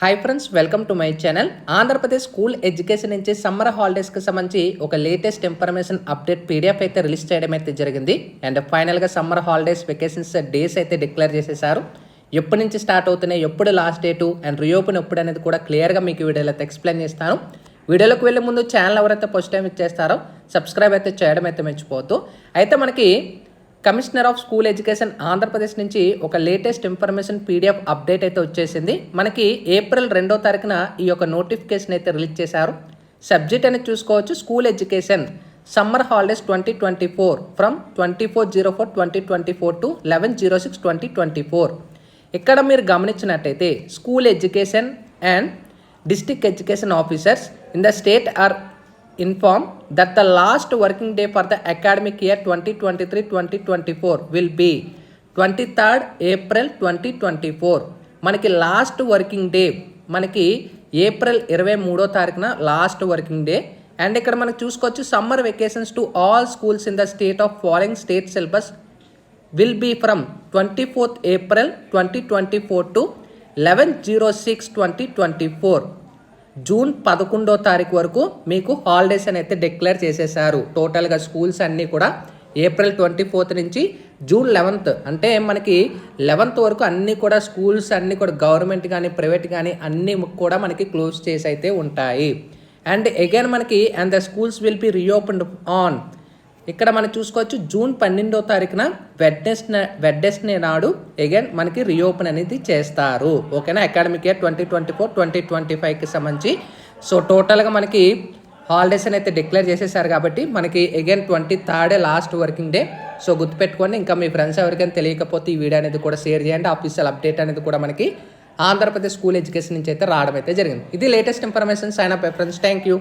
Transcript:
Hi friends, welcome to my channel. Andhra Pradesh school education నుంచి summer హాలిడేస్కి సంబంధించి ఒక లేటెస్ట్ ఇన్ఫర్మేషన్ అప్డేట్ పీడిఎఫ్ అయితే release చేయడం అయితే జరిగింది. అండ్ ఫైనల్గా సమ్మర్ హాలిడేస్ వెకేషన్స్ డేస్ అయితే డిక్లేర్ చేసేసారు. ఎప్పటి నుంచి స్టార్ట్ అవుతున్నాయి, ఎప్పుడు లాస్ట్ డేటు అండ్ రీఓపెన్ ఎప్పుడు అనేది కూడా క్లియర్గా మీకు వీడియోలో అయితే ఎక్స్ప్లెయిన్ చేస్తాను. వీడియోలోకి వెళ్ళే ముందు ఛానల్ ఎవరైతే ఫస్ట్ టైం ఇచ్చేస్తారో సబ్స్క్రైబ్ అయితే చేయడం అయితే మర్చిపోవద్దు. అయితే మనకి commissioner of school education Andhra Pradesh నుంచి ఒక లేటెస్ట్ ఇన్ఫర్మేషన్ పీడిఎఫ్ అప్డేట్ అయితే వచ్చేసింది. మనకి ఏప్రిల్ 2వ తారీఖున ఈ యొక్క నోటిఫికేషన్ అయితే రిలీజ్ చేశారు. సబ్జెక్ట్ అనేది చూసుకోవచ్చు, school education summer holidays 2024 from 24/04/2024 to 11/06/2024. ఇక్కడ మీరు గమనించినట్టయితే school education and district education officers in the state or inform that the last working day for the academic year 2023-2024 will be 23rd April 2024. మనకి last working day మనకి April 23వ తారీఖున last working day. And ఇక్కడ మనకు చూసుకోవచ్చు summer vacations to all schools in the state of following state syllabus will be from 24th April 2024 to 11/06/2024. June 11వ తారీఖు వరకు మీకు హాలిడేస్ అని అయితే డిక్లేర్ చేసేసారు. టోటల్గా స్కూల్స్ అన్నీ కూడా ఏప్రిల్ 24th నుంచి జూన్ 11th అంటే మనకి 11th వరకు అన్నీ కూడా స్కూల్స్ అన్నీ కూడా గవర్నమెంట్ కానీ ప్రైవేట్ కానీ అన్నీ కూడా మనకి క్లోజ్ చేసి అయితే ఉంటాయి. అండ్ అగైన్ మనకి and the schools will be reopened on ఇక్కడ మనం చూసుకోవచ్చు జూన్ 12వ తారీఖున వెడ్నెస్డే నాడు అగైన్ మనకి రీఓపెన్ అనేది చేస్తారు. ఓకేనా, అకాడమిక్ ఇయర్ 2024-2025కి సంబంధించి. సో టోటల్గా మనకి హాలిడేస్ అని అయితే డిక్లేర్ చేసేసారు కాబట్టి మనకి again 23rd last working day. So గుర్తుపెట్టుకోండి. ఇంకా మీ ఫ్రెండ్స్ ఎవరికైనా తెలియకపోతే ఈ వీడియో అనేది కూడా షేర్ చేయండి. ఆఫీషియల్ అప్డేట్ అనేది కూడా మనకి ఆంధ్రప్రదేశ్ స్కూల్ ఎడ్యుకేషన్ నుంచి అయితే రావడం అయితే జరిగింది. ఇది latest information. Sign up friends. Thank you.